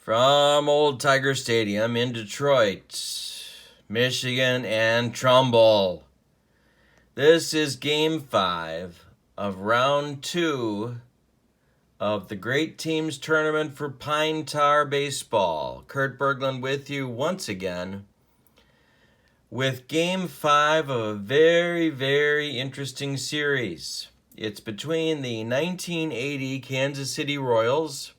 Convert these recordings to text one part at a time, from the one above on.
From Old Tiger Stadium in Detroit, Michigan and Trumbull. This is Game 5 of Round 2 of the Great Teams Tournament for Pine Tar Baseball. Kurt Berglund with you once again with Game 5 of a very, very interesting series. It's between the 1980 Kansas City Royals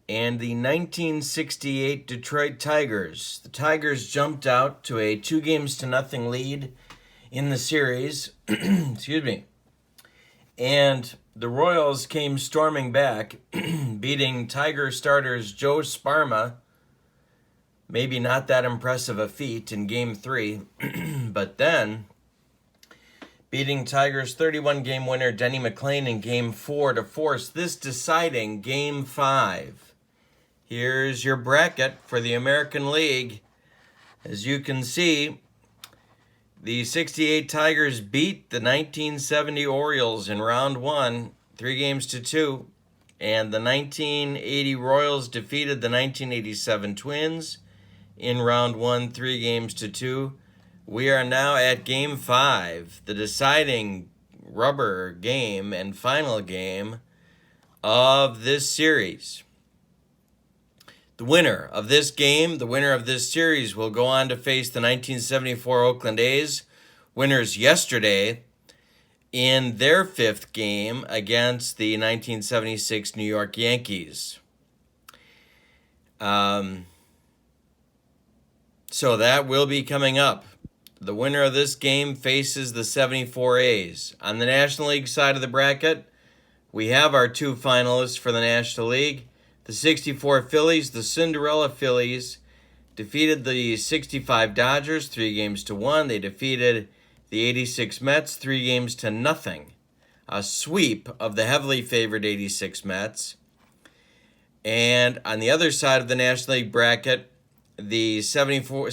and the 1968 Detroit Tigers. The Tigers jumped out to a 2-0 lead in the series. Excuse me. And the Royals came storming back, beating Tiger starters Joe Sparma. Maybe not that impressive a feat in Game 3, but then beating Tigers 31-game winner Denny McLain in Game 4 to force this deciding Game 5. Here's your bracket for the American League. As you can see, the 68 Tigers beat the 1970 Orioles in round 1, 3-2, and the 1980 Royals defeated the 1987 Twins in round 1, 3-2. We are now at Game 5, the deciding rubber game and final game of this series. The winner of this game, the winner of this series, will go on to face the 1974 Oakland A's, winners yesterday, in their 5th game against the 1976 New York Yankees. So that will be coming up. The winner of this game faces the 74 A's. On the National League side of the bracket, we have our 2 finalists for the National League. The 64 Phillies, the Cinderella Phillies, defeated the 65 Dodgers 3-1. They defeated the 86 Mets 3-0. A sweep of the heavily favored 86 Mets. And on the other side of the National League bracket, the 79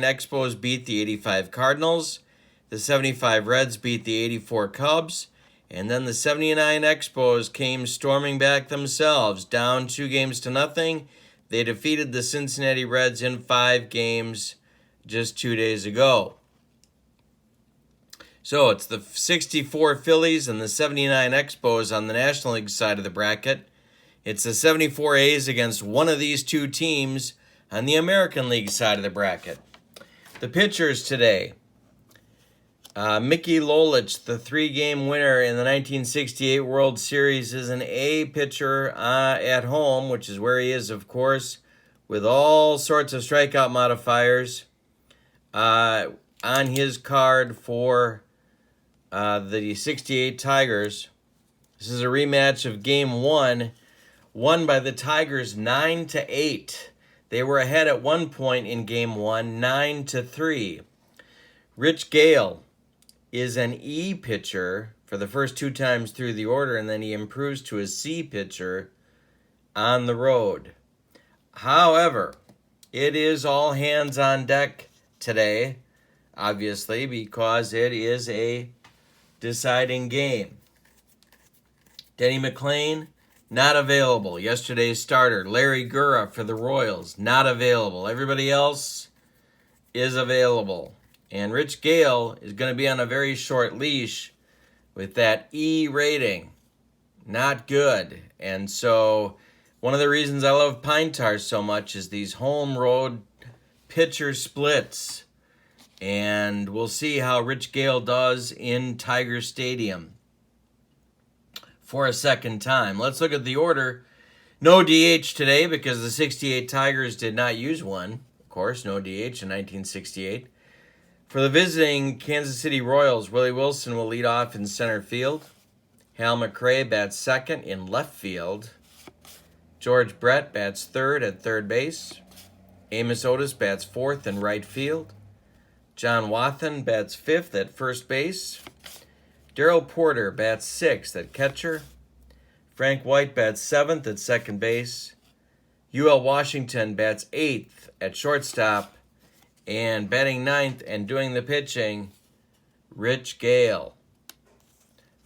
Expos beat the 85 Cardinals. The 75 Reds beat the 84 Cubs. And then the 79 Expos came storming back themselves, down 2-0. They defeated the Cincinnati Reds in 5 games just 2 days ago. So it's the 64 Phillies and the 79 Expos on the National League side of the bracket. It's the 74 A's against one of these 2 teams on the American League side of the bracket. The pitchers today. Mickey Lolich, the 3-game winner in the 1968 World Series, is an A pitcher at home, which is where he is, of course, with all sorts of strikeout modifiers on his card for the 68 Tigers. This is a rematch of Game 1, won by the Tigers 9-8. They were ahead at one point in Game 1, 9-3. Rich Gale is an E pitcher for the first 2 times through the order, and then he improves to a C pitcher on the road. However, it is all hands on deck today, obviously, because it is a deciding game. Denny McLain, not available. Yesterday's starter, Larry Gura for the Royals, not available. Everybody else is available. And Rich Gale is going to be on a very short leash with that E rating. Not good. And so one of the reasons I love Pine Tar so much is these home road pitcher splits. And we'll see how Rich Gale does in Tiger Stadium for a second time. Let's look at the order. No DH today because the 68 Tigers did not use one. Of course, no DH in 1968. For the visiting Kansas City Royals, Willie Wilson will lead off in center field. Hal McRae bats second in left field. George Brett bats third at third base. Amos Otis bats fourth in right field. John Wathan bats fifth at first base. Darrell Porter bats sixth at catcher. Frank White bats seventh at second base. UL Washington bats eighth at shortstop. And batting ninth and doing the pitching, Rich Gale.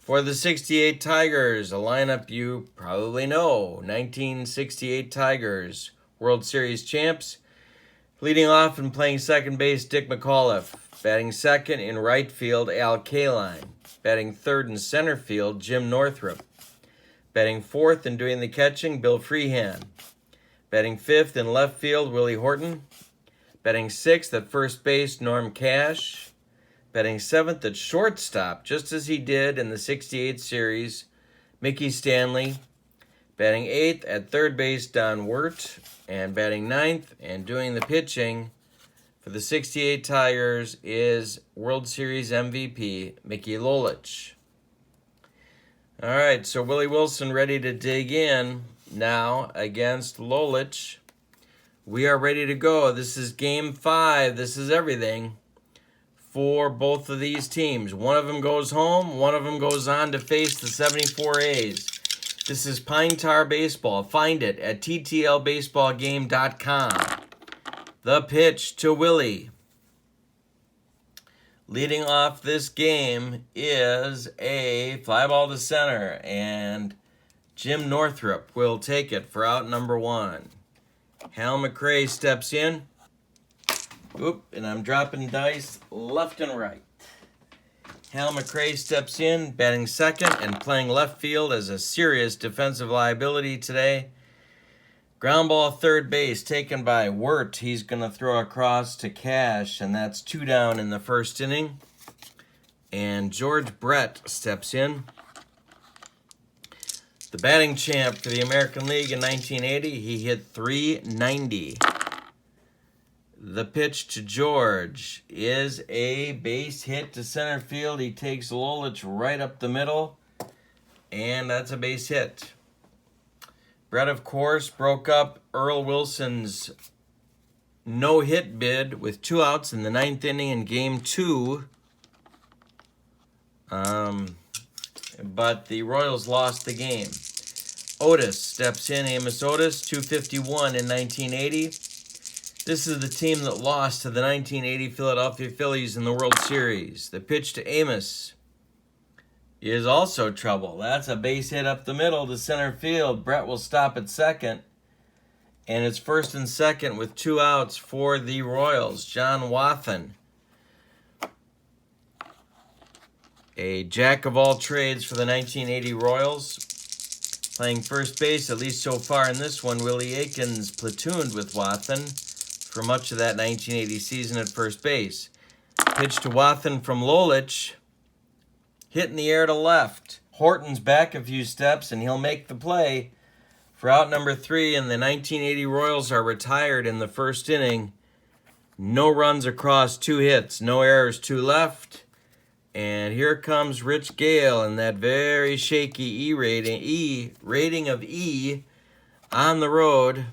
For the 68 Tigers, a lineup you probably know. 1968 Tigers, World Series champs. Leading off and playing second base, Dick McAuliffe. Batting second in right field, Al Kaline. Batting third in center field, Jim Northrup. Batting fourth and doing the catching, Bill Freehan. Batting fifth in left field, Willie Horton. Batting sixth at first base, Norm Cash. Batting seventh at shortstop, just as he did in the 68 series, Mickey Stanley. Batting eighth at third base, Don Wirt. And batting ninth and doing the pitching for the 68 Tigers is World Series MVP, Mickey Lolich. All right, so Willie Wilson ready to dig in now against Lolich. We are ready to go. This is Game 5. This is everything for both of these teams. One of them goes home. One of them goes on to face the 74 A's. This is Pine Tar Baseball. Find it at ttlbaseballgame.com. The pitch to Willie. Leading off this game is a fly ball to center, and Jim Northrup will take it for out number one. Hal McRae steps in. Oop, and I'm dropping dice left and right. Hal McRae steps in, batting second and playing left field as a serious defensive liability today. Ground ball third base taken by Wirt. He's going to throw across to Cash, and that's 2 down in the first inning. And George Brett steps in. The batting champ for the American League in 1980, he hit .390. The pitch to George is a base hit to center field. He takes Lolich right up the middle, and that's a base hit. Brett, of course, broke up Earl Wilson's no-hit bid with 2 outs in the 9th inning in Game 2. But the Royals lost the game. Otis steps in, Amos Otis, 251 in 1980. This is the team that lost to the 1980 Philadelphia Phillies in the World Series. The pitch to Amos is also trouble. That's a base hit up the middle to center field. Brett will stop at second. And it's first and second with 2 outs for the Royals. John Wathan, a jack of all trades for the 1980 Royals. Playing first base, at least so far in this one, Willie Aikens platooned with Wathan for much of that 1980 season at first base. Pitch to Wathan from Lolich. Hit in the air to left. Horton's back a few steps, and he'll make the play for out number 3, and the 1980 Royals are retired in the first inning. No runs across 2 hits, no errors, 2 left. And here comes Rich Gale in that very shaky rating of E on the road.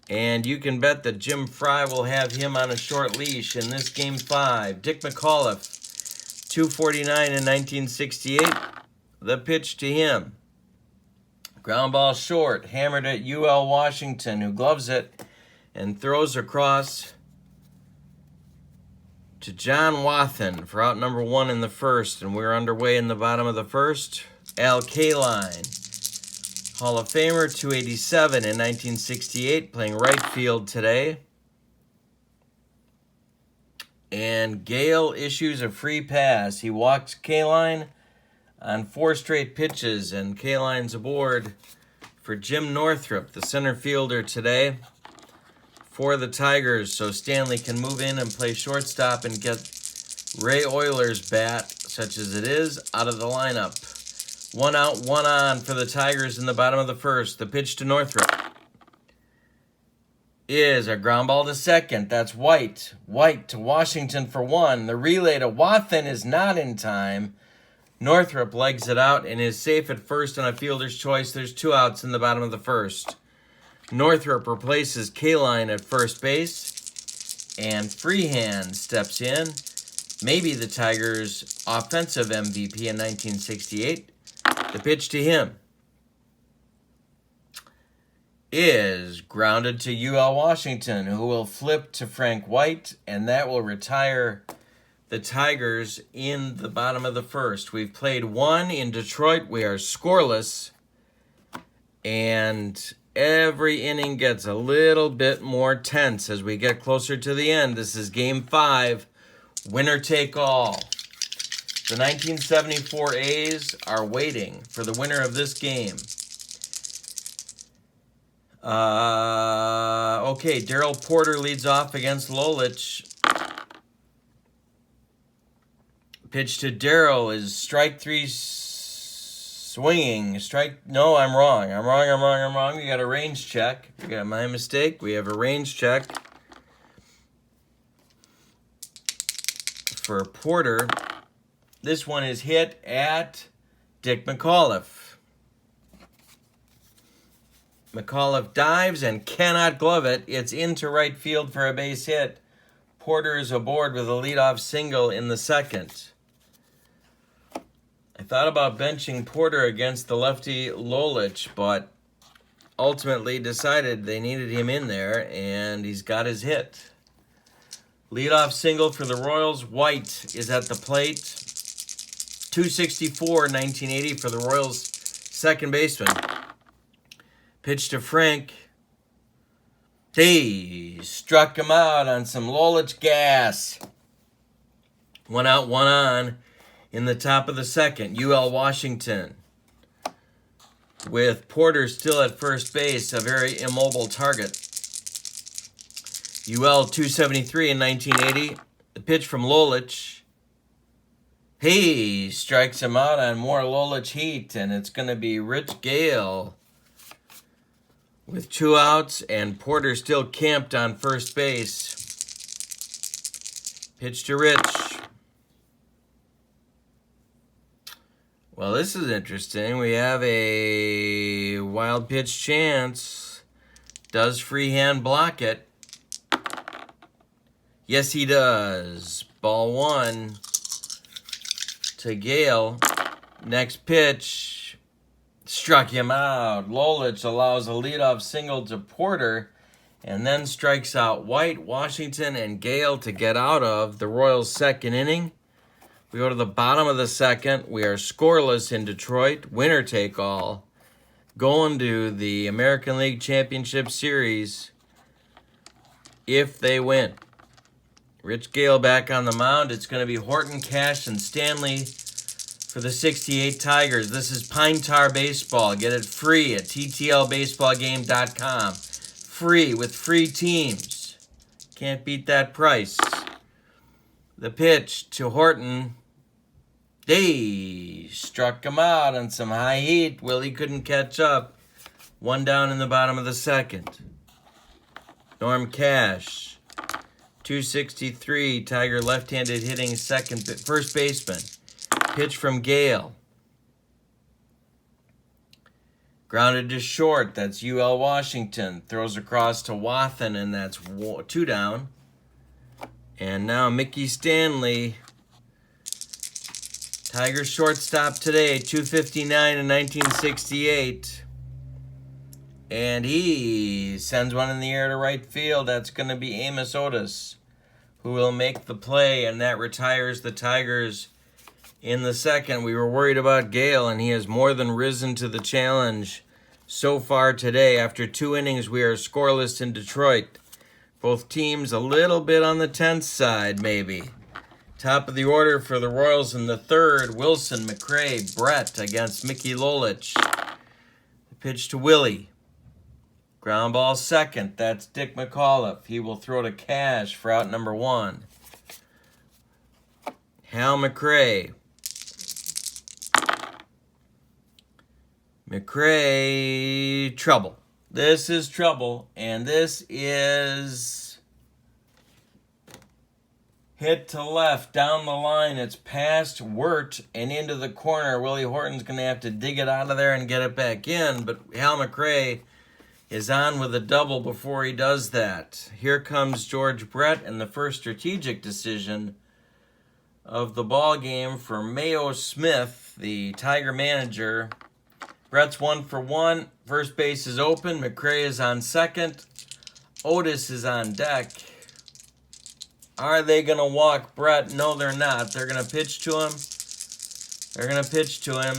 And you can bet that Jim Fry will have him on a short leash in this Game 5. Dick McAuliffe, 249 in 1968. The pitch to him. Ground ball short, hammered at UL Washington, who gloves it and throws across to John Wathan for out number 1 in the first, and we're underway in the bottom of the first. Al Kaline, Hall of Famer, 287 in 1968, playing right field today. And Gale issues a free pass. He walks Kaline on 4 straight pitches, and Kaline's aboard for Jim Northrup, the center fielder today for the Tigers, so Stanley can move in and play shortstop and get Ray Oyler's bat, such as it is, out of the lineup. 1 out, 1 on for the Tigers in the bottom of the first. The pitch to Northrup is a ground ball to second. That's White. White to Washington for 1. The relay to Wathan is not in time. Northrup legs it out and is safe at first on a fielder's choice. There's 2 outs in the bottom of the first. Northrup replaces Kaline at first base, and Freehan steps in. Maybe the Tigers' offensive MVP in 1968. The pitch to him is grounded to UL Washington, who will flip to Frank White, and that will retire the Tigers in the bottom of the first. We've played one in Detroit. We are scoreless. And every inning gets a little bit more tense as we get closer to the end. This is Game 5, winner take all. The 1974 A's are waiting for the winner of this game. Okay, Darrell Porter leads off against Lolich. Pitch to Darrell is strike 3 swinging. No, I'm wrong. We got a range check. We got my mistake. We have a range check for Porter. This one is hit at Dick McAuliffe. McAuliffe dives and cannot glove it. It's into right field for a base hit. Porter is aboard with a leadoff single in the second. I thought about benching Porter against the lefty Lolich, but ultimately decided they needed him in there, and he's got his hit. Leadoff single for the Royals. White is at the plate. 264, 1980 for the Royals' second baseman. Pitch to Frank. He struck him out on some Lolich gas. 1 out, 1 on in the top of the second. UL Washington. With Porter still at first base, a very immobile target. UL 273 in 1980. The pitch from Lolich. He strikes him out on more Lolich heat, and it's going to be Rich Gale with 2 outs, and Porter still camped on first base. Pitch to Rich. Well, this is interesting. We have a wild pitch chance. Does Freehan block it? Yes, he does. Ball 1 to Gale. Next pitch. Struck him out. Lolich allows a leadoff single to Porter and then strikes out White, Washington, and Gale to get out of the Royals' second inning. We go to the bottom of the second. We are scoreless in Detroit. Winner take all. Going to the American League Championship Series if they win. Rich Gale back on the mound. It's going to be Horton, Cash, and Stanley for the 68 Tigers. This is Pine Tar Baseball. Get it free at ttlbaseballgame.com. Free with free teams. Can't beat that price. The pitch to Horton. They struck him out on some high heat. Willie couldn't catch up. 1 down in the bottom of the second. Norm Cash. 263. Tiger left-handed hitting first baseman. Pitch from Gale. Grounded to short. That's UL Washington. Throws across to Wathen, and that's 2 down. And now Mickey Stanley. Tigers shortstop today. 259 in 1968. And he sends one in the air to right field. That's going to be Amos Otis, who will make the play, and that retires the Tigers in the second. We were worried about Gale, and he has more than risen to the challenge so far today. After 2 innings, we are scoreless in Detroit. Both teams a little bit on the tense side, maybe. Top of the order for the Royals in the third. Wilson, McRae, Brett against Mickey Lolich. The pitch to Willie. Ground ball second. That's Dick McAuliffe. He will throw to Cash for out number 1. Hal McRae. McRae, trouble. This is trouble, and this is hit to left, down the line. It's past Wirt and into the corner. Willie Horton's going to have to dig it out of there and get it back in, but Hal McRae is on with a double before he does that. Here comes George Brett, and the first strategic decision of the ball game for Mayo Smith, the Tiger manager. Brett's 1 for 1. First base is open. McRae is on second. Otis is on deck. Are they going to walk Brett? No, they're not. They're going to pitch to him. They're going to pitch to him.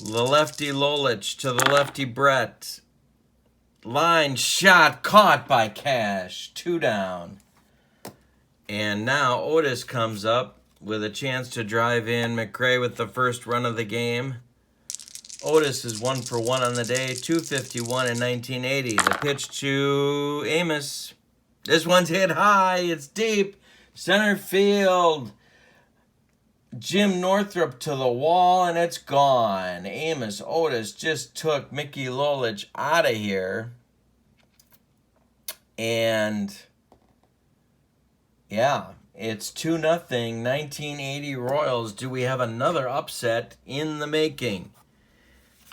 The lefty Lolich to the lefty Brett. Line shot caught by Cash. 2 down. And now Otis comes up with a chance to drive in McRae with the first run of the game. Otis is 1 for 1 on the day, 251 in 1980. The pitch to Amos. This one's hit high. It's deep. Center field. Jim Northrup to the wall, and it's gone. Amos Otis just took Mickey Lolich out of here. And, yeah, it's 2-0, 1980 Royals. Do we have another upset in the making?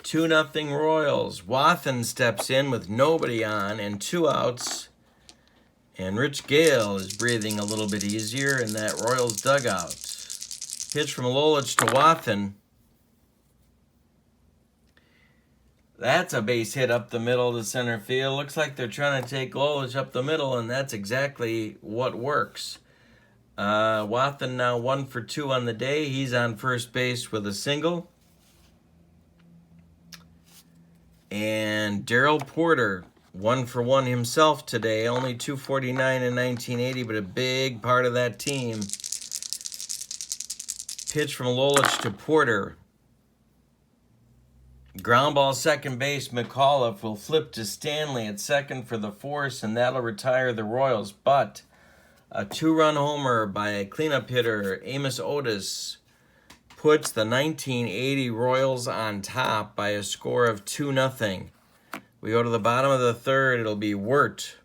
2-0 Royals. Wathen steps in with nobody on and 2 outs. And Rich Gale is breathing a little bit easier in that Royals dugout. Pitch from Lolich to Wathen. That's a base hit up the middle to center field. Looks like they're trying to take Lolich up the middle, and that's exactly what works. Wathen now 1 for 2 on the day. He's on first base with a single. And Darrell Porter, 1 for 1 himself today. Only 249 in 1980, but a big part of that team. Pitch from Lolich to Porter. Ground ball second base. McAuliffe will flip to Stanley at second for the force, and that'll retire the Royals. But a 2-run homer by a cleanup hitter, Amos Otis, puts the 1980 Royals on top by a score of 2-0. We go to the bottom of the third. It'll be Wirt,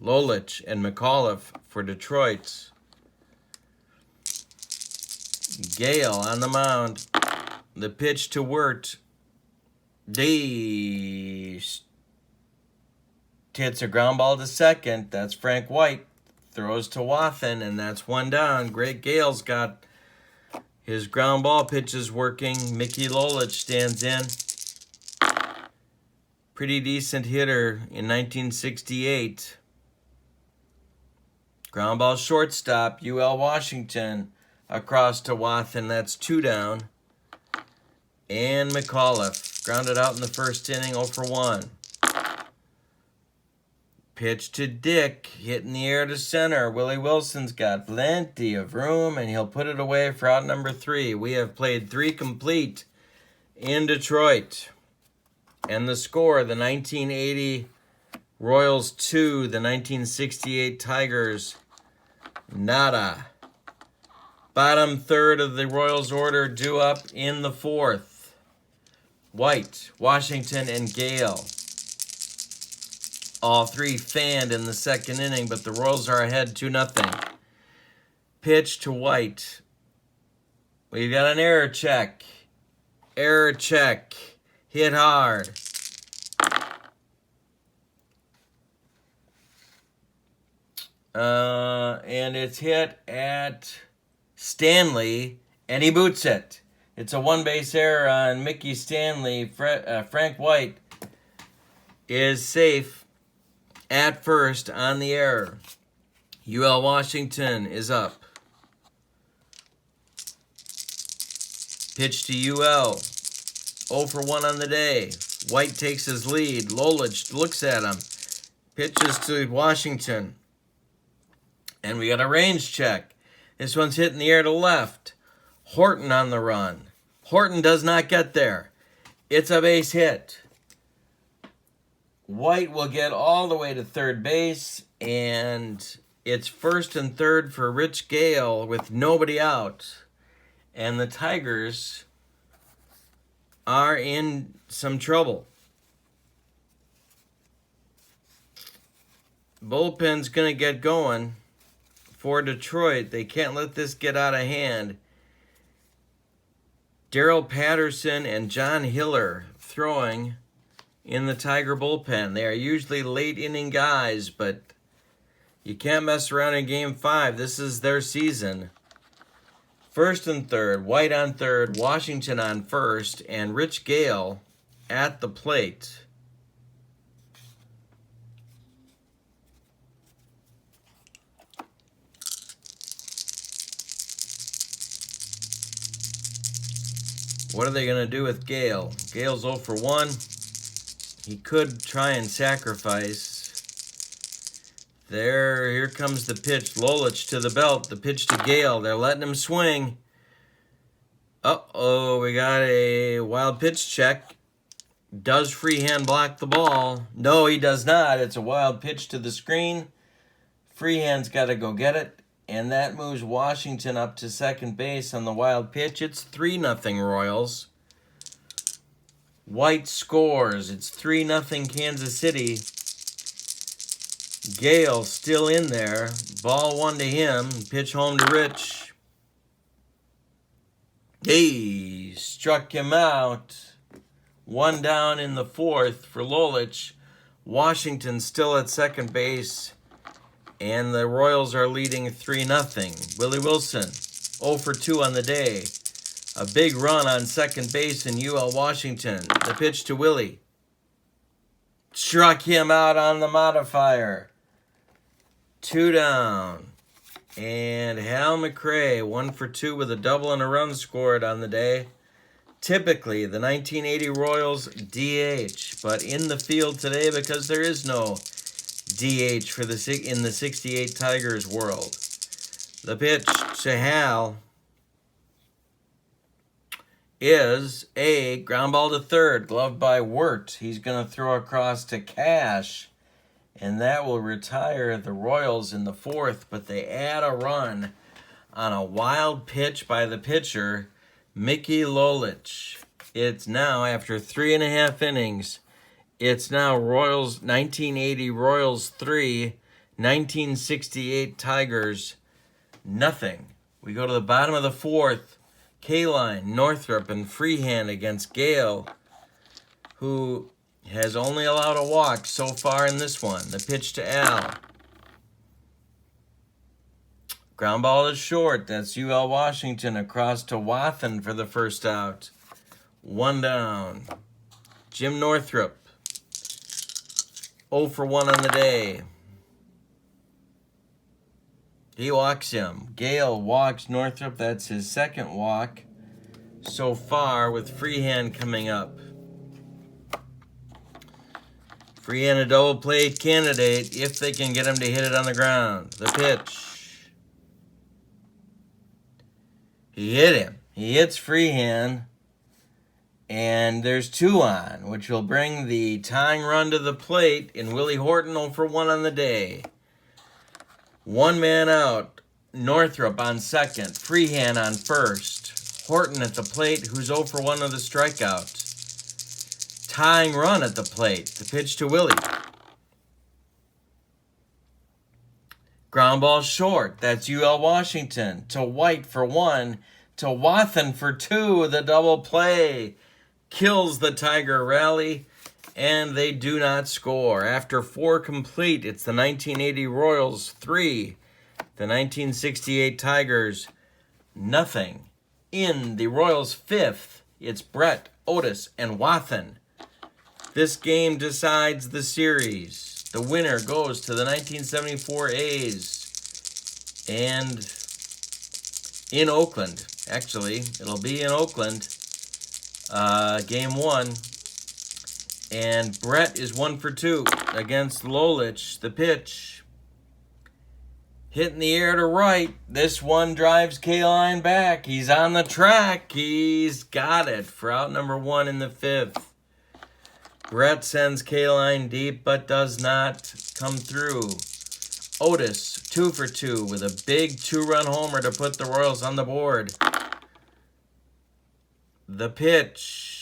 Lolich, and McAuliffe for Detroit. Gale on the mound. The pitch to Wirt. Hits a ground ball to second. That's Frank White. Throws to Wathen, and that's 1 down. Greg Gale's got his ground ball pitches working. Mickey Lolich stands in. Pretty decent hitter in 1968. Ground ball shortstop, UL Washington. Across to Wathen, that's 2 down. And McAuliffe, grounded out in the first inning, 0 for 1. Pitch to Dick, hit in the air to center. Willie Wilson's got plenty of room, and he'll put it away for out number 3. We have played 3 complete in Detroit. And the score, the 1980 Royals 2, the 1968 Tigers, nada. Bottom third of the Royals order due up in the 4th. White, Washington, and Gale. All 3 fanned in the second inning, but the Royals are ahead 2-0. Pitch to White. We've got an error check. Error check. Hit hard. And it's hit at Stanley, and he boots it. It's a 1-base error on Mickey Stanley. Frank White is safe at first on the error. UL Washington is up. Pitch to UL. 0 for 1 on the day. White takes his lead. Lolich looks at him. Pitches to Washington. And we got a range check. This one's hit in the air to left. Horton on the run. Horton does not get there. It's a base hit. White will get all the way to third base, and it's first and third for Rich Gale with nobody out. And the Tigers are in some trouble. Bullpen's going to get going for Detroit. They can't let this get out of hand. Darrell Patterson and John Hiller throwing in the Tiger bullpen. They are usually late inning guys, but you can't mess around in Game 5. This is their season. First and third, White on third, Washington on first, and Rich Gale at the plate. What are they going to do with Gale? Gale's 0 for 1. He could try and sacrifice. Here comes the pitch. Lolich to the belt. The pitch to Gale. They're letting him swing. Uh-oh, we got a wild pitch check. Does Freehan block the ball? No, he does not. It's a wild pitch to the screen. Freehan's got to go get it. And that moves Washington up to second base on the wild pitch. It's 3-0 Royals. White scores. It's 3-0 Kansas City. Gale still in there. Ball 1 to him. Pitch home to Rich. He struck him out. 1 down in the 4th for Lolich. Washington still at second base. And the Royals are leading 3-0. Willie Wilson, 0 for 2 on the day. A big run on second base in UL Washington. The pitch to Willie. Struck him out on the modifier. 2 down. And Hal McRae, 1 for 2 with a double and a run scored on the day. Typically, the 1980 Royals DH, but in the field today because there is no DH in the 68 Tigers world. The pitch to Hal is a ground ball to third, gloved by Wirt. He's going to throw across to Cash, and that will retire the Royals in the 4th, but they add a run on a wild pitch by the pitcher, Mickey Lolich. It's now, after 3.5 innings, it's now Royals 1980 Royals 3, 1968 Tigers nothing. We go to the bottom of the 4th. Kaline, Northrup, and Freehan against Gale, who has only allowed a walk so far in this one. The pitch to Al. Ground ball is short. That's UL Washington across to Wathen for the first out. 1 down. Jim Northrup, 0 for 1 on the day. He walks him. Gale walks Northrup. That's his second walk so far, with Freehan coming up. Freehan a double play candidate if they can get him to hit it on the ground. The pitch. He hit him. He hits Freehan. And there's 2 on, which will bring the tying run to the plate in Willie Horton, 0 for 1 on the day. 1 man out. Northrup on second. Freehan on first. Horton at the plate, who's 0 for 1 of the strikeout. Tying run at the plate. The pitch to Willie. Ground ball short. That's UL Washington. To White for 1. To Wathen for 2. The double play kills the Tiger rally. And they do not score. After 4 complete, it's the 1980 Royals 3, the 1968 Tigers nothing. In the Royals' 5th, it's Brett, Otis, and Wathen. This game decides the series. The winner goes to the 1974 A's. And in Oakland, actually, it'll be in Oakland, game 1. And Brett is 1 for 2 against Lolich. The pitch. Hit in the air to right. This one drives Kaline back. He's on the track. He's got it for out number 1 in the 5th. Brett sends Kaline deep but does not come through. Otis, 2 for 2 with a big 2-run homer to put the Royals on the board. The pitch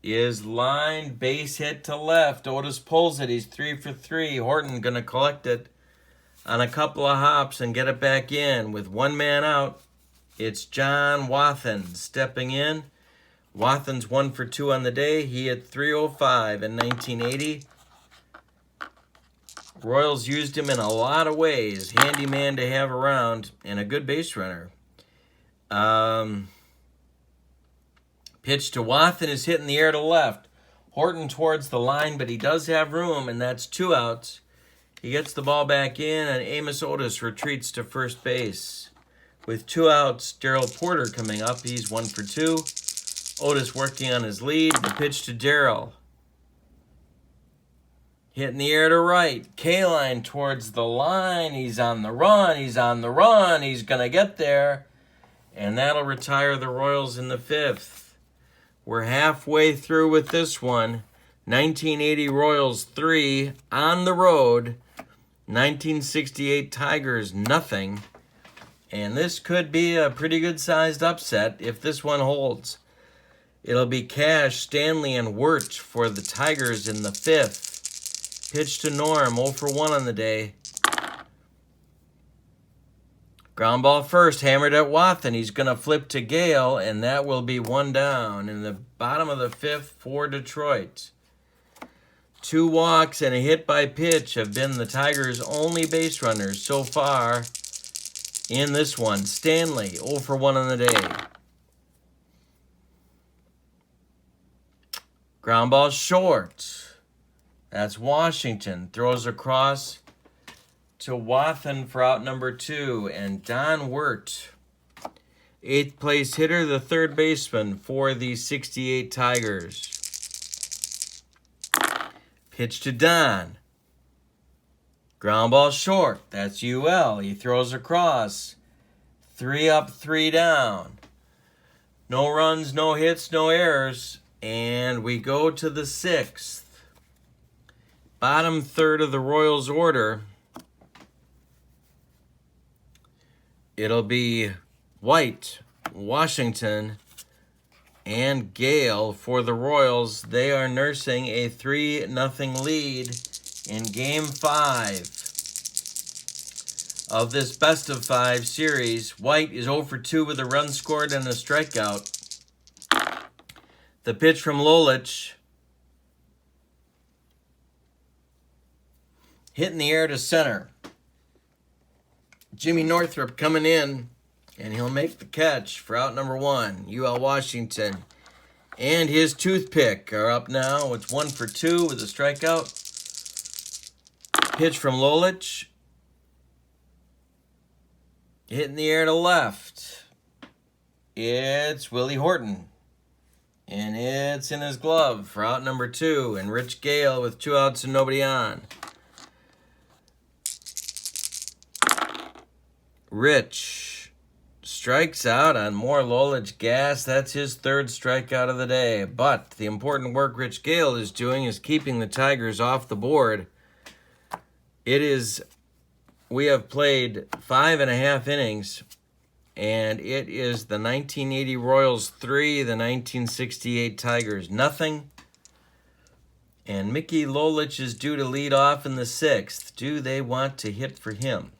is lined, base hit to left. Otis pulls it. He's 3 for 3. Horton going to collect it on a couple of hops and get it back in. With 1 man out, it's John Wathen stepping in. Wathen's 1 for 2 on the day. He hit .305 in 1980. Royals used him in a lot of ways. Handy man to have around and a good base runner. Pitch to Wathen is hit in the air to left. Horton towards the line, but he does have room, and that's 2 outs. He gets the ball back in, and Amos Otis retreats to first base. With 2 outs, Darrell Porter coming up. He's 1 for 2. Otis working on his lead. The pitch to Darrell. Hitting the air to right. Kaline towards the line. He's on the run. He's on the run. He's going to get there. And that'll retire the Royals in the 5th. We're halfway through with this one. 1980 Royals 3 on the road. 1968 Tigers nothing. And this could be a pretty good-sized upset if this one holds. It'll be Cash, Stanley, and Wirt for the Tigers in the 5th. Pitch to Norm, 0 for 1 on the day. Ground ball first, hammered at Wathan. He's going to flip to Gale, and that will be 1 down in the bottom of the 5th for Detroit. 2 walks and a hit by pitch have been the Tigers' only base runners so far in this one. Stanley, 0 for 1 on the day. Ground ball short. That's Washington. Throws across to Wathan for out number 2. And Don Wirt, 8th place hitter, the third baseman for the 68 Tigers. Pitch to Don. Ground ball short. That's UL. He throws across. 3 up, 3 down. No runs, no hits, no errors. And we go to the 6th. Bottom third of the Royals order. It'll be White, Washington, and Gale for the Royals. They are nursing a 3-0 lead in Game 5 of this best-of-5 series. White is 0 for 2 with a run scored and a strikeout. The pitch from Lolich. Hit in the air to center. Jimmy Northrup coming in, and he'll make the catch for out number 1, UL Washington. And his toothpick are up now. It's 1 for 2 with a strikeout. Pitch from Lolich. Hit in the air to left. It's Willie Horton. And it's in his glove for out number 2. And Rich Gale with 2 outs and nobody on. Rich strikes out on more Lolich gas. That's his 3rd strikeout of the day. But the important work Rich Gale is doing is keeping the Tigers off the board. We have played 5.5 innings, and it is the 1980 Royals 3, the 1968 Tigers nothing. And Mickey Lolich is due to lead off in the 6th. Do they want to hit for him?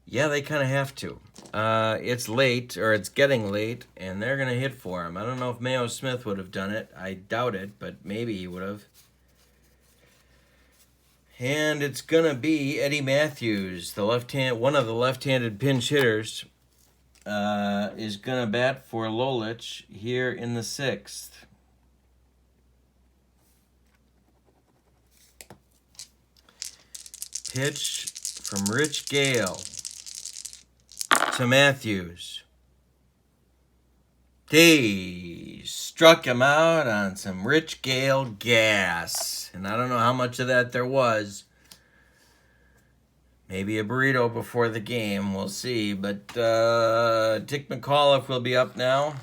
Yeah, they kind of have to. It's late, or it's getting late, and they're going to hit for him. I don't know if Mayo Smith would have done it. I doubt it, but maybe he would have. And it's going to be Eddie Matthews, one of the left-handed pinch hitters, is going to bat for Lolich here in the 6th. Pitch from Rich Gale to Matthews. They struck him out on some Rich Gale gas. And I don't know how much of that there was. Maybe a burrito before the game. We'll see. But Dick McAuliffe will be up now.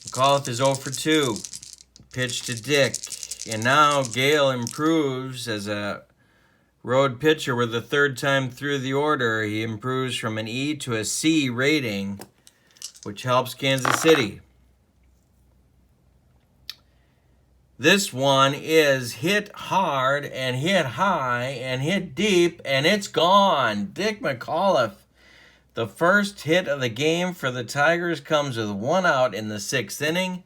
McAuliffe is 0 for 2. Pitch to Dick. And now Gale improves as a road pitcher with the 3rd time through the order. He improves from an E to a C rating, which helps Kansas City. This one is hit hard and hit high and hit deep, and it's gone. Dick McAuliffe, the first hit of the game for the Tigers, comes with 1 out in the 6th inning.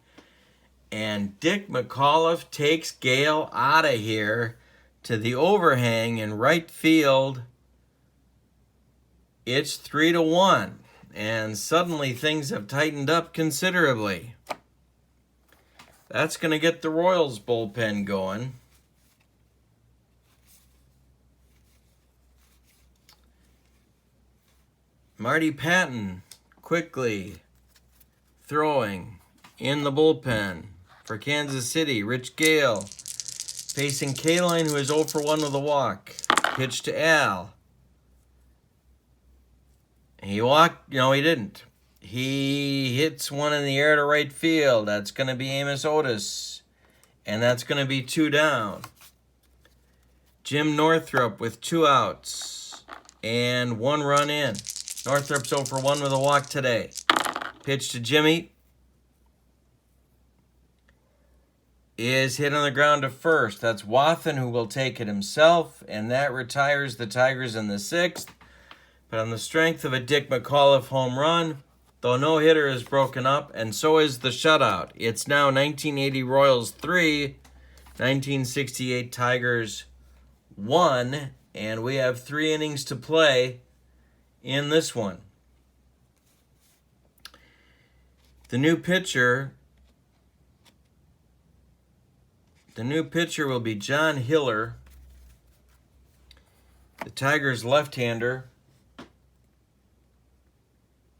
And Dick McAuliffe takes Gale out of here to the overhang in right field. It's 3-1, and suddenly things have tightened up considerably. That's going to get the Royals bullpen going. Marty Patton quickly throwing in the bullpen for Kansas City, Rich Gale. Facing Kaline, who is 0 for 1 with a walk. Pitch to Al. He walked. No, he didn't. He hits one in the air to right field. That's going to be Amos Otis. And that's going to be 2 down. Jim Northrup with 2 outs and 1 run in. Northrup's 0 for 1 with a walk today. Pitch to Jimmy is hit on the ground to first. That's Wathan, who will take it himself, and that retires the Tigers in the 6th. But on the strength of a Dick McAuliffe home run, the no-hitter is broken up, and so is the shutout. It's now 1980 Royals 3, 1968 Tigers 1, and we have 3 innings to play in this one. The new pitcher will be John Hiller, the Tigers left-hander,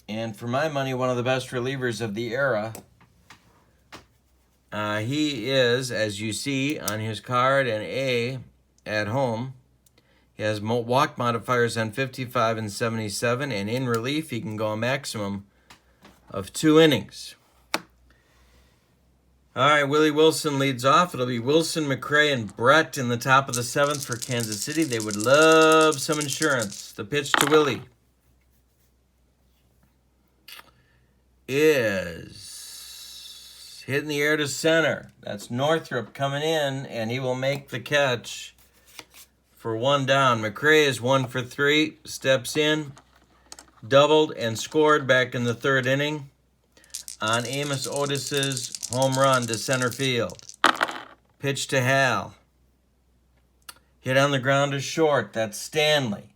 and for my money, one of the best relievers of the era. He is, as you see on his card, an A at home. He has walk modifiers on 55 and 77, and in relief, he can go a maximum of 2 innings. All right, Willie Wilson leads off. It'll be Wilson, McRae, and Brett in the top of the 7th for Kansas City. They would love some insurance. The pitch to Willie is hit in the air to center. That's Northrup coming in, and he will make the catch for 1 down. McRae is 1 for 3, steps in, doubled, and scored back in the 3rd inning on Amos Otis's home run to center field. Pitch to Hal. Hit on the ground to short. That's Stanley.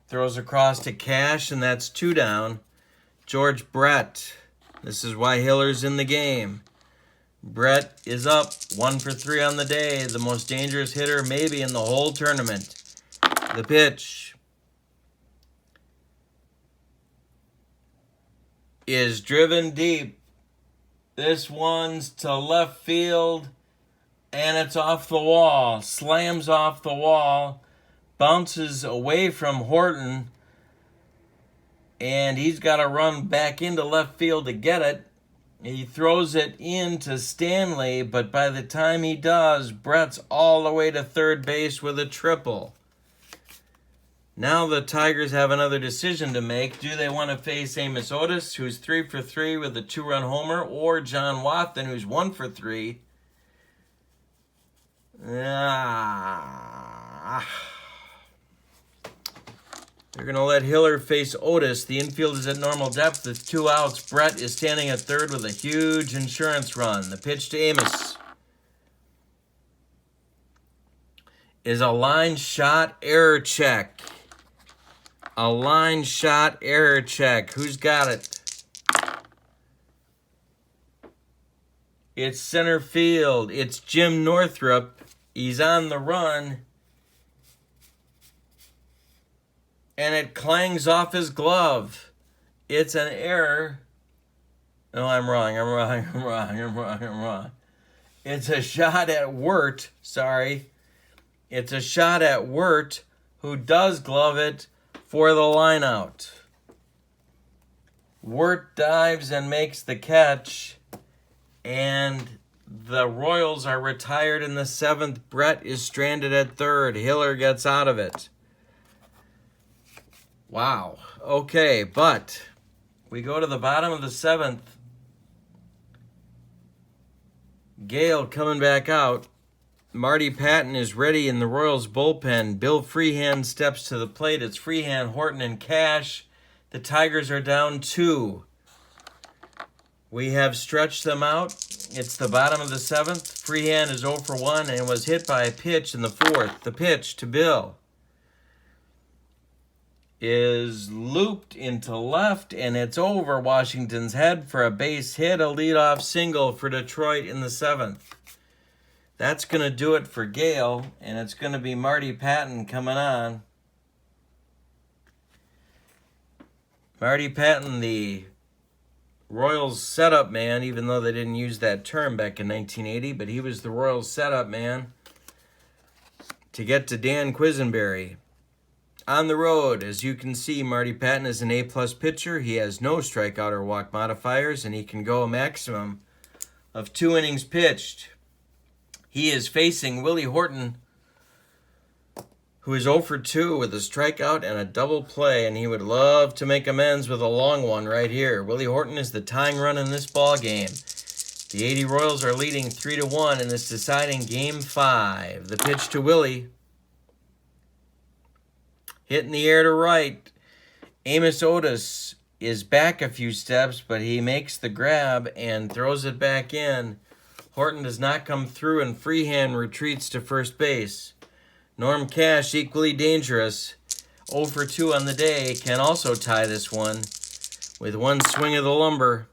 Throws across to Cash, and that's 2 down. George Brett. This is why Hiller's in the game. Brett is up 1 for 3 on the day. The most dangerous hitter maybe in the whole tournament. The pitch is driven deep. This one's to left field, and it's off the wall. Slams off the wall, bounces away from Horton, and he's got to run back into left field to get it. He throws it into Stanley, but by the time he does, Brett's all the way to third base with a triple. Now the Tigers have another decision to make. Do they want to face Amos Otis, who's 3 for 3 with a 2-run homer, or John Wathan, who's 1 for 3? They're going to let Hiller face Otis. The infield is at normal depth with 2 outs. Brett is standing at third with a huge insurance run. The pitch to Amos is a line shot error check. A line shot error check. Who's got it? It's center field. It's Jim Northrup. He's on the run. And it clangs off his glove. It's an error. No, I'm wrong. It's a shot at Wirt. Sorry. It's a shot at Wirt, who does glove it for the line out. Wirt dives and makes the catch, and the Royals are retired in the 7th. Brett is stranded at third. Hiller gets out of it. Wow. Okay, but we go to the bottom of the 7th. Gale coming back out. Marty Patton is ready in the Royals bullpen. Bill Freehan steps to the plate. It's Freehan, Horton, and Cash. The Tigers are down 2. We have stretched them out. It's the bottom of the 7th. Freehan is 0 for 1 and was hit by a pitch in the 4th. The pitch to Bill is looped into left, and it's over Washington's head for a base hit, a leadoff single for Detroit in the 7th. That's going to do it for Gale, and it's going to be Marty Patton coming on. Marty Patton, the Royals setup man, even though they didn't use that term back in 1980, but he was the Royals setup man to get to Dan Quisenberry. On the road, as you can see, Marty Patton is an A-plus pitcher. He has no strikeout or walk modifiers, and he can go a maximum of 2 innings pitched. He is facing Willie Horton, who is 0 for 2 with a strikeout and a double play, and he would love to make amends with a long one right here. Willie Horton is the tying run in this ball game. The 80 Royals are leading 3-1 in this deciding Game 5. The pitch to Willie. Hit in the air to right. Amos Otis is back a few steps, but he makes the grab and throws it back in. Horton does not come through, and Freehan retreats to first base. Norm Cash, equally dangerous, 0 for 2 on the day, can also tie this one with one swing of the lumber.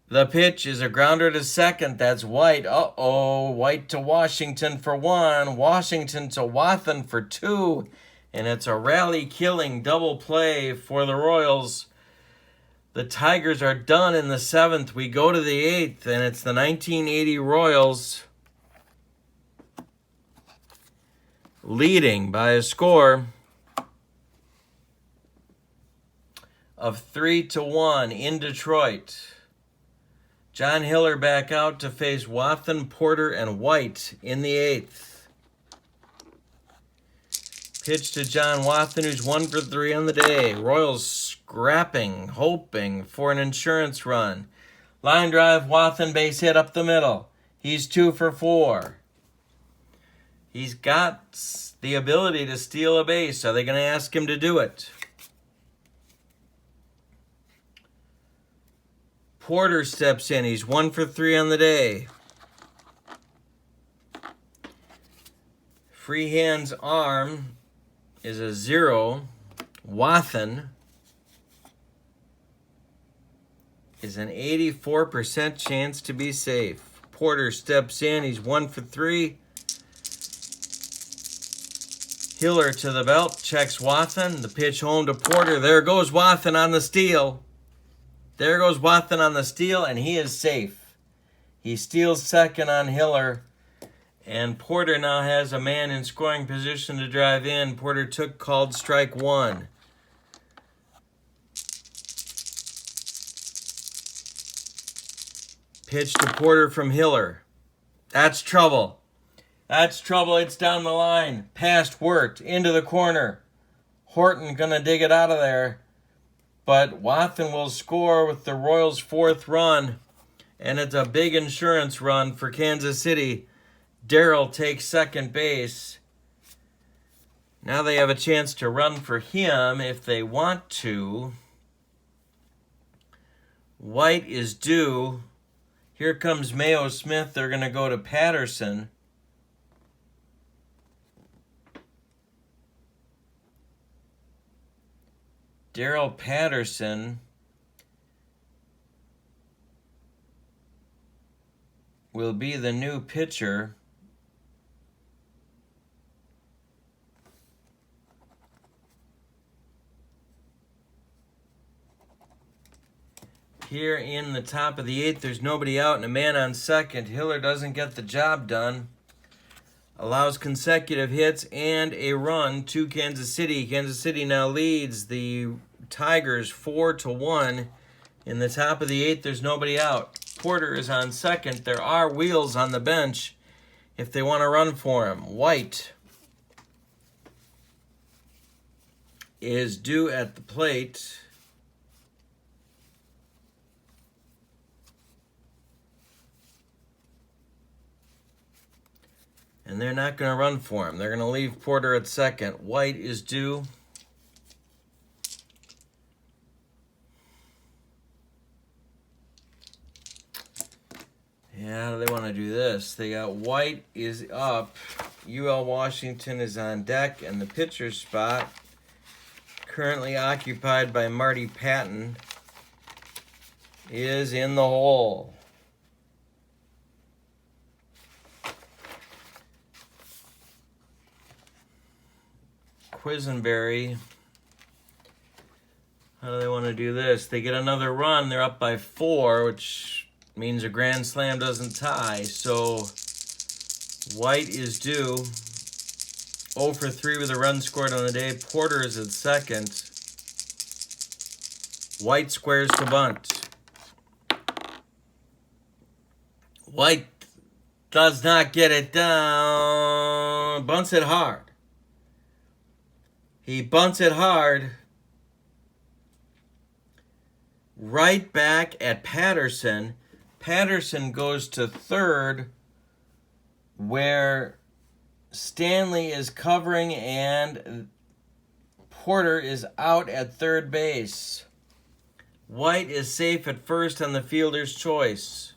The pitch is a grounder to second. That's White. White to Washington for 1. Washington to Wathan for 2. And it's a rally-killing double play for the Royals. The Tigers are done in the 7th. We go to the 8th, and it's the 1980 Royals leading by a score of 3-1 in Detroit. John Hiller back out to face Wathan, Porter, and White in the 8th. Pitch to John Wathan, who's 1 for 3 on the day. Royals scrapping, hoping for an insurance run. Line drive, Wathan, base hit up the middle. He's 2 for 4. He's got the ability to steal a base. Are they going to ask him to do it? Porter steps in. He's 1 for 3 on the day. Freehand's arm is a 0. Wathan is an 84% chance to be safe. Porter steps in. He's 1 for 3. Hiller to the belt, checks Wathan. The pitch home to Porter. There goes Wathan on the steal. There goes Wathan on the steal, and he is safe. He steals second on Hiller, and Porter now has a man in scoring position to drive in. Porter took called strike 1. Pitch to Porter from Hiller. That's trouble. That's trouble. It's down the line. Past worked. Into the corner. Horton going to dig it out of there. But Wathan will score with the Royals' 4th run. And it's a big insurance run for Kansas City. Darrell takes second base. Now they have a chance to run for him if they want to. White is due. Here comes Mayo Smith. They're going to go to Patterson. Darrell Patterson will be the new pitcher. Here in the top of the 8th, there's nobody out and a man on second. Hiller doesn't get the job done. Allows consecutive hits and a run to Kansas City. Kansas City now leads the Tigers 4-1. In the top of the 8th, there's nobody out. Porter is on second. There are wheels on the bench if they want to run for him. White is due at the plate. And they're not going to run for him. They're going to leave Porter at second. White is due. Yeah, how do they want to do this? They got White is up. UL Washington is on deck. And the pitcher's spot, currently occupied by Marty Patton, is in the hole. Quisenberry How do they want to do this? They get another run. They're up by 4, which means a grand slam doesn't tie. So White is due. 0 for 3 with a run scored on the day. Porter is at second. White squares to bunt. White does not get it down. Bunts it hard. He bunts it hard. Right back at Patterson. Patterson goes to third, where Stanley is covering and Porter is out at third base. White is safe at first on the fielder's choice.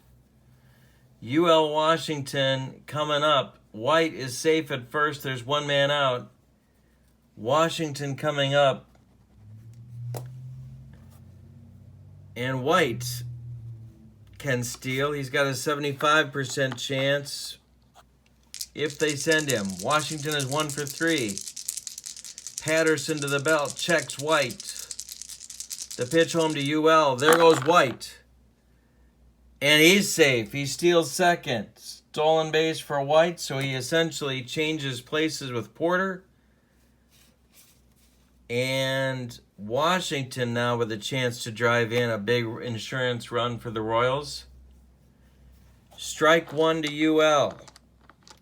UL Washington coming up. White is safe at first. There's one man out. Washington coming up. And White can steal. He's got a 75% chance if they send him. Washington is 1 for 3. Patterson to the belt. Checks White. The pitch home to UL. There goes White. And he's safe. He steals second. Stolen base for White, so he essentially changes places with Porter. And Washington now with a chance to drive in a big insurance run for the Royals. Strike 1 to UL.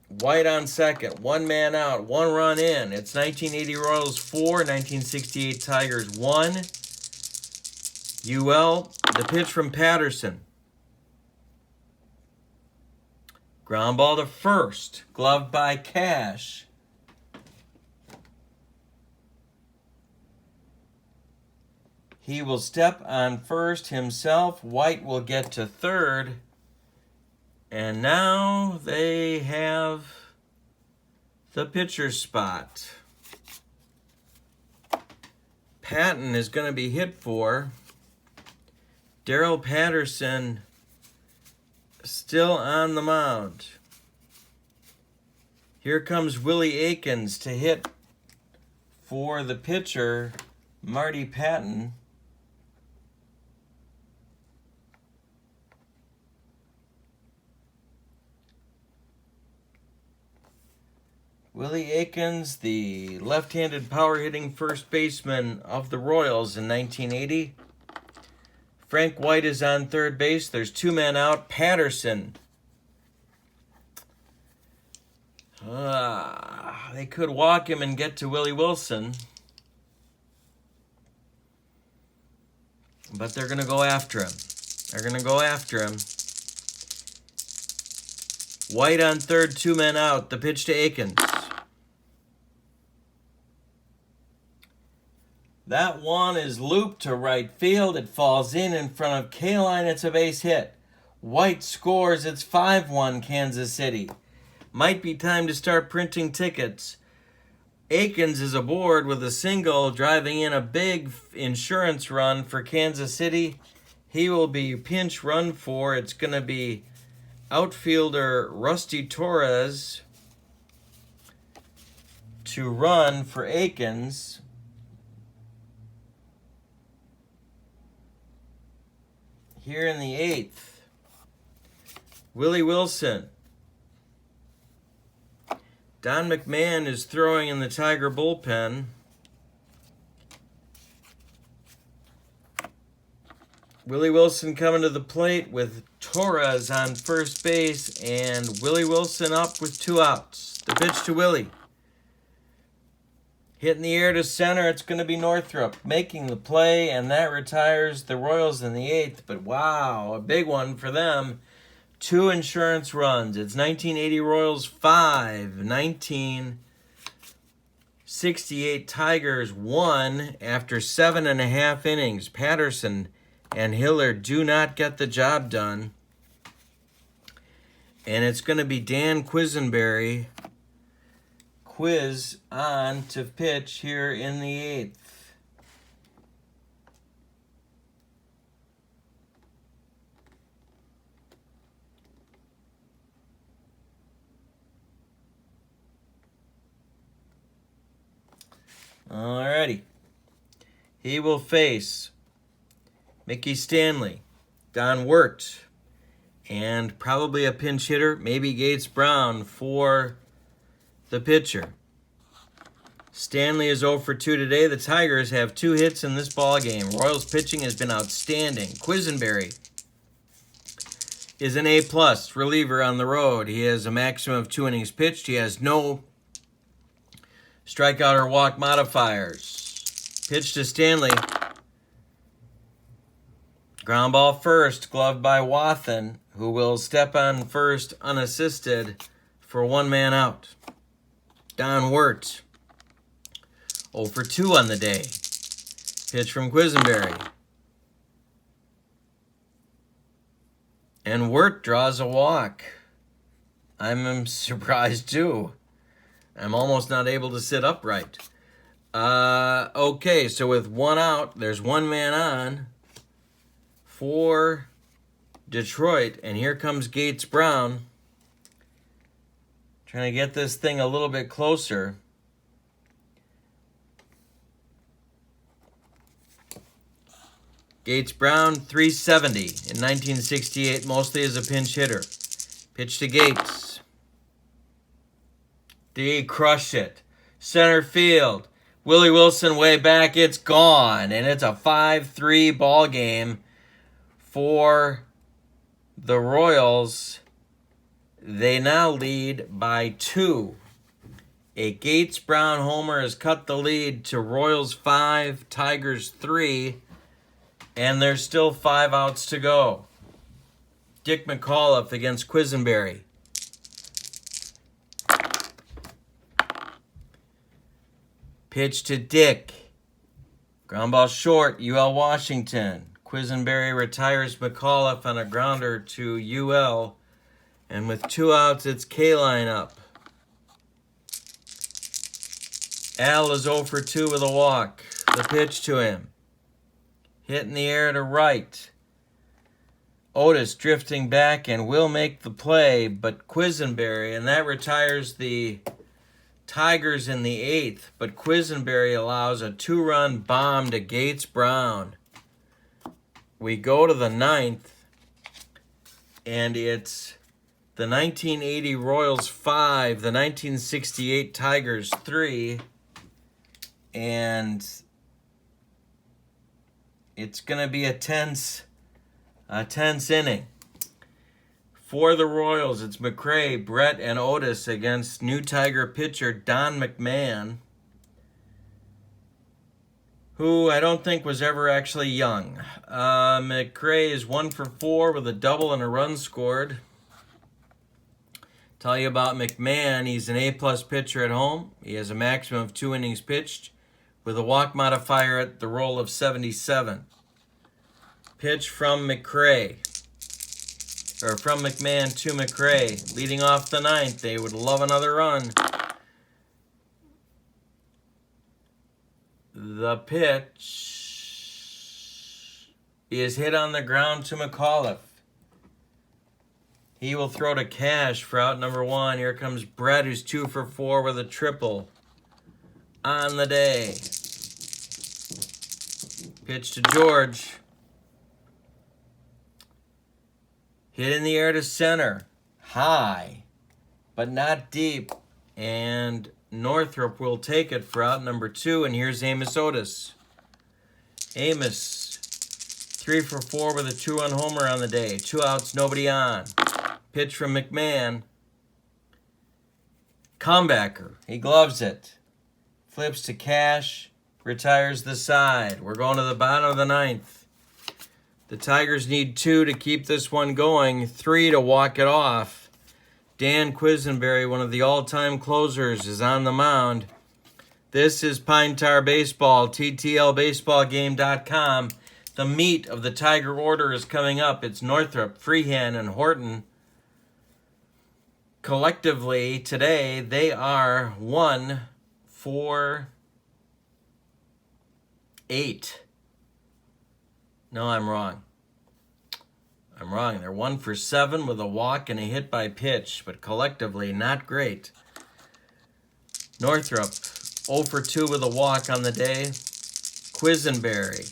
White on second. One man out. One run in. It's 1980 Royals 4, 1968 Tigers 1. UL, the pitch from Patterson. Ground ball to first. Gloved by Cash. He will step on first himself. White will get to third. And now they have the pitcher's spot. Patton is going to be hit for. Darrell Patterson still on the mound. Here comes Willie Aikens to hit for the pitcher, Marty Patton. Willie Aikens, the left-handed power-hitting first baseman of the Royals in 1980. Frank White is on third base. There's two men out. Patterson. They could walk him and get to Willie Wilson. But they're going to go after him. They're going to go after him. White on third, two men out. The pitch to Aikens. That one is looped to right field. It falls in front of Kaline. It's a base hit. White scores. It's 5-1 Kansas City. Might be time to start printing tickets. Aikens is aboard with a single, driving in a big insurance run for Kansas City. He will be pinch run for. It's going to be outfielder Rusty Torres to run for Aikens. Here in the 8th, Willie Wilson. Don McMahon is throwing in the Tiger bullpen. Willie Wilson coming to the plate with Torres on first base, and Willie Wilson up with 2 outs. The pitch to Willie. Hit in the air to center. It's going to be Northrup making the play, and that retires the Royals in the 8th. But wow, a big one for them. 2 insurance runs. It's 1980 Royals 5, 1968 Tigers 1 after 7.5 innings. Patterson and Hiller do not get the job done. And it's going to be Dan Quisenberry. Quiz on to pitch here in the 8th. Alrighty. He will face Mickey Stanley, Don Wirt, and probably a pinch hitter, maybe Gates Brown for the pitcher. Stanley is 0 for 2 today. The Tigers have 2 hits in this ball game. Royals pitching has been outstanding. Quisenberry is an A-plus reliever on the road. He has a maximum of 2 innings pitched. He has no strikeout or walk modifiers. Pitch to Stanley. Ground ball first, gloved by Wathan, who will step on first unassisted for 1 man out. Don Wirt, 0 for 2 on the day. Pitch from Quisenberry. And Wirt draws a walk. I'm surprised too. I'm almost not able to sit upright. Okay, so with 1 out, there's 1 man on for Detroit. And here comes Gates Brown. Trying to get this thing a little bit closer. Gates Brown, 370 in 1968, mostly as a pinch hitter. Pitch to Gates. He crushed it. Center field. Willie Wilson way back. It's gone. And it's a 5-3 ball game for the Royals. They now lead by 2. A Gates Brown homer has cut the lead to Royals 5, Tigers 3. And there's still 5 outs to go. Dick McAuliffe against Quisenberry. Pitch to Dick. Ground ball short, UL Washington. Quisenberry retires McAuliffe on a grounder to UL. And with 2 outs, it's K-line up. Al is 0 for 2 with a walk. The pitch to him. Hit in the air to right. Otis drifting back and will make the play, but Quisenberry, and that retires the Tigers in the 8th, but Quisenberry allows a 2-run bomb to Gates Brown. We go to the 9th, and it's the 1980 Royals 5, the 1968 Tigers 3, and it's going to be a tense inning. For the Royals, it's McRae, Brett, and Otis against new Tiger pitcher Don McMahon, who I don't think was ever actually young. McRae is 1 for 4 with a double and a run scored. Tell you about McMahon, he's an A-plus pitcher at home. He has a maximum of 2 innings pitched with a walk modifier at the roll of 77. Pitch from McRae. Or from McMahon to McRae. Leading off the 9th. They would love another run. The pitch is hit on the ground to McAuliffe. He will throw to Cash for out number 1. Here comes Brett, who's 2 for 4 with a triple on the day. Pitch to George. Hit in the air to center. High, but not deep. And Northrop will take it for out number 2. And here's Amos Otis. Amos, 3 for 4 with a 2-run homer on the day. 2 outs, nobody on. Pitch from McMahon. Comebacker. He gloves it. Flips to Cash. Retires the side. We're going to the bottom of the 9th. The Tigers need 2 to keep this one going, 3 to walk it off. Dan Quisenberry, one of the all-time closers, is on the mound. This is Pine Tar Baseball, TTLBaseballGame.com. The meat of the Tiger order is coming up. It's Northrop, Freehan, and Horton. Collectively, today, they are 1 for 8. No, I'm wrong. They're 1 for 7 with a walk and a hit by pitch, but collectively not great. Northrop, 0 for 2 with a walk on the day. Quisenberry,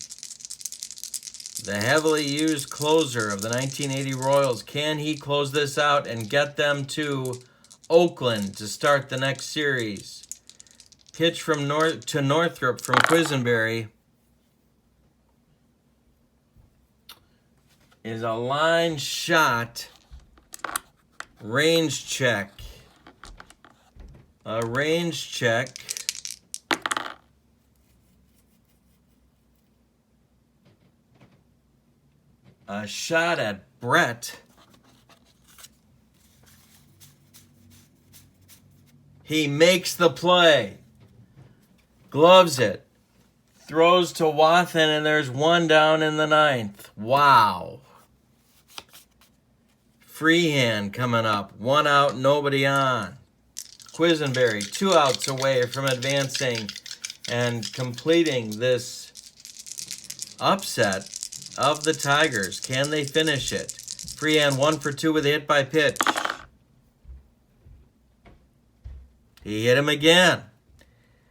the heavily used closer of the 1980 Royals. Can he close this out and get them to Oakland to start the next series? Pitch from Northrop from Quisenberry is a line shot. Range check. A range check. A shot at Brett. He makes the play. Gloves it. Throws to Wathen, and there's one down in the ninth. Wow. Freehand coming up. One out, nobody on. Quisenberry, 2 outs away from advancing and completing this upset of the Tigers. Can they finish it? Freehand 1 for 2 with a hit by pitch. He hit him again.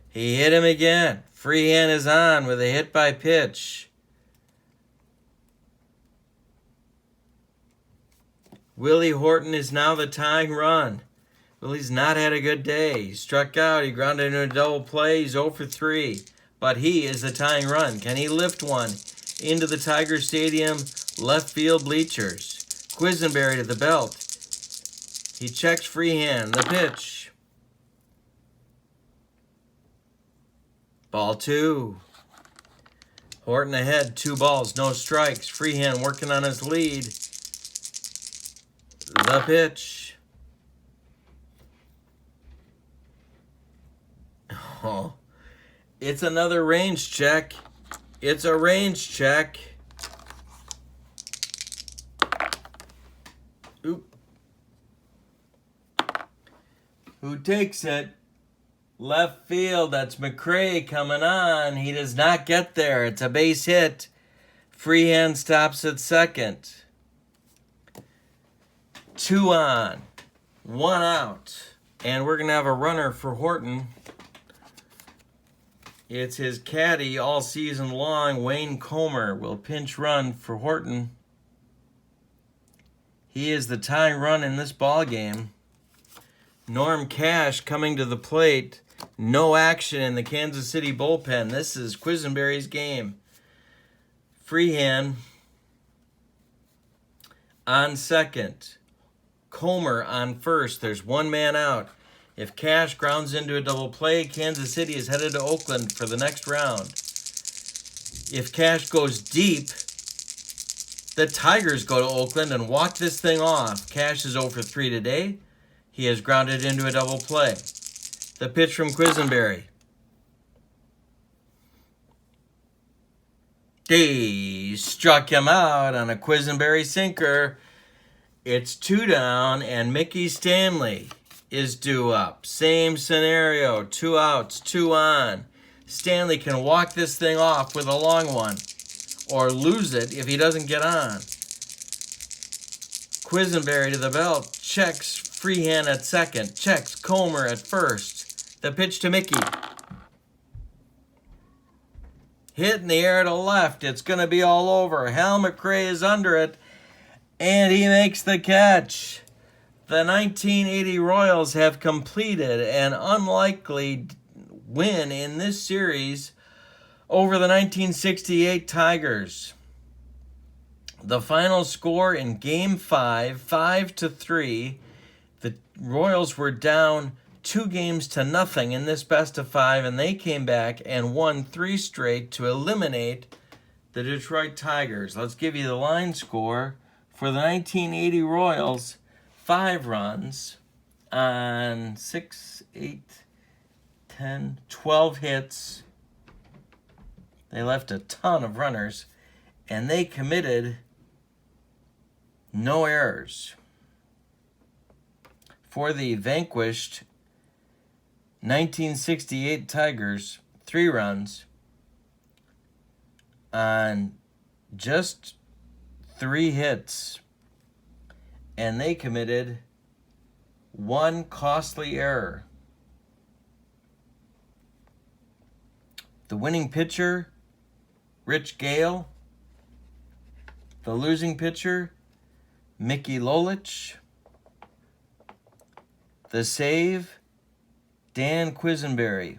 He hit him again. Freehand is on with a hit by pitch. Willie Horton is now the tying run. Willie's not had a good day. He struck out. He grounded into a double play. He's 0 for 3. But he is the tying run. Can he lift one into the Tiger Stadium left field bleachers? Quisenberry to the belt. He checks Freehand. The pitch. Ball 2. Horton ahead. 2 balls, no strikes. Freehand working on his lead. The pitch. Oh, it's another range check. It's a range check. Oop. Who takes it? Left field, that's McRae coming on. He does not get there. It's a base hit. Freehand stops at second. 2 on, 1 out. And we're going to have a runner for Horton. It's his caddy all season long. Wayne Comer will pinch run for Horton. He is the tying run in this ball game. Norm Cash coming to the plate. No action in the Kansas City bullpen. This is Quisenberry's game. Freehand on second. Comer on first. There's 1 man out. If Cash grounds into a double play, Kansas City is headed to Oakland for the next round. If Cash goes deep, the Tigers go to Oakland and walk this thing off. Cash is 0 for 3 today. He has grounded into a double play. The pitch from Quisenberry. He struck him out on a Quisenberry sinker. It's 2 down, and Mickey Stanley is due up. Same scenario, 2 outs, 2 on. Stanley can walk this thing off with a long one, or lose it if he doesn't get on. Quisenberry to the belt, checks Freehand at second, checks Comer at first. The pitch to Mickey. Hit in the air to left. It's going to be all over. Hal McRae is under it, and he makes the catch. The 1980 Royals have completed an unlikely win in this series over the 1968 Tigers. The final score in Game 5, 5-3. The Royals were down 2 games to nothing in this best of 5, and they came back and won 3 straight to eliminate the Detroit Tigers. Let's give you the line score for the 1980 Royals. 5 runs on 6, 8, 10, 12 hits. They left a ton of runners, and they committed no errors. For the vanquished 1968 Tigers, 3 runs on just 3 hits, and they committed 1 costly error. The winning pitcher, Rich Gale, The losing pitcher, Mickey Lolich. The save, Dan Quisenberry,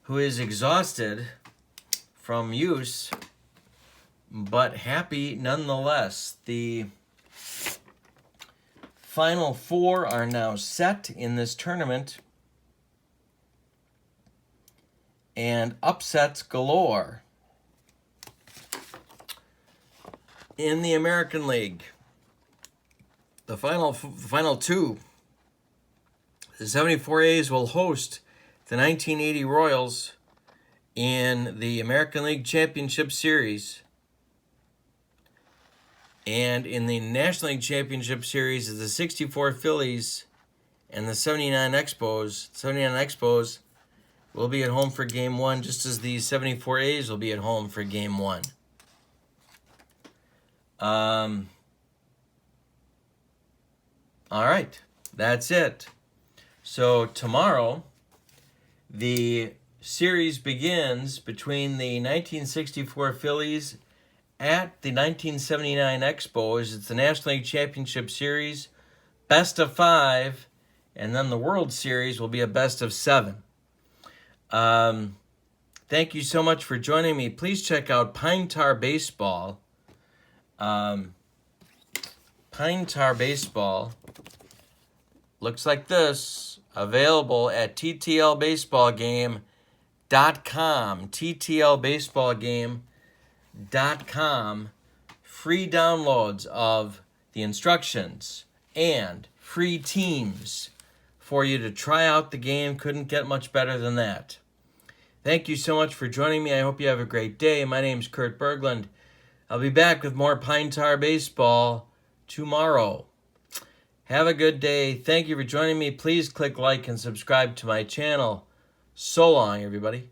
who is exhausted from use, but happy nonetheless. The final four are now set in this tournament, and upsets galore. In the American League, the final two, the 74 A's will host the 1980 Royals in the American League Championship Series. And in the National League Championship Series is the 64 Phillies and the 79 Expos. 79 Expos will be at home for Game 1, just as the 74 A's will be at home for Game 1. All right, that's it. So tomorrow, the series begins between the 1964 Phillies at the 1979 Expos. It's the National League Championship Series, best of 5, and then the World Series will be a best of 7. Thank you so much for joining me. Please check out Pine Tar Baseball. Pine Tar Baseball looks like this, available at ttlbaseballgame.com, ttlbaseballgame.com. Free downloads of the instructions and free teams for you to try out the game. Couldn't get much better than that. Thank you so much for joining me. I hope you have a great day. My name's Kurt Berglund. I'll be back with more Pine Tar Baseball tomorrow. Have a good day. Thank you for joining me. Please click like and subscribe to my channel. So long, everybody.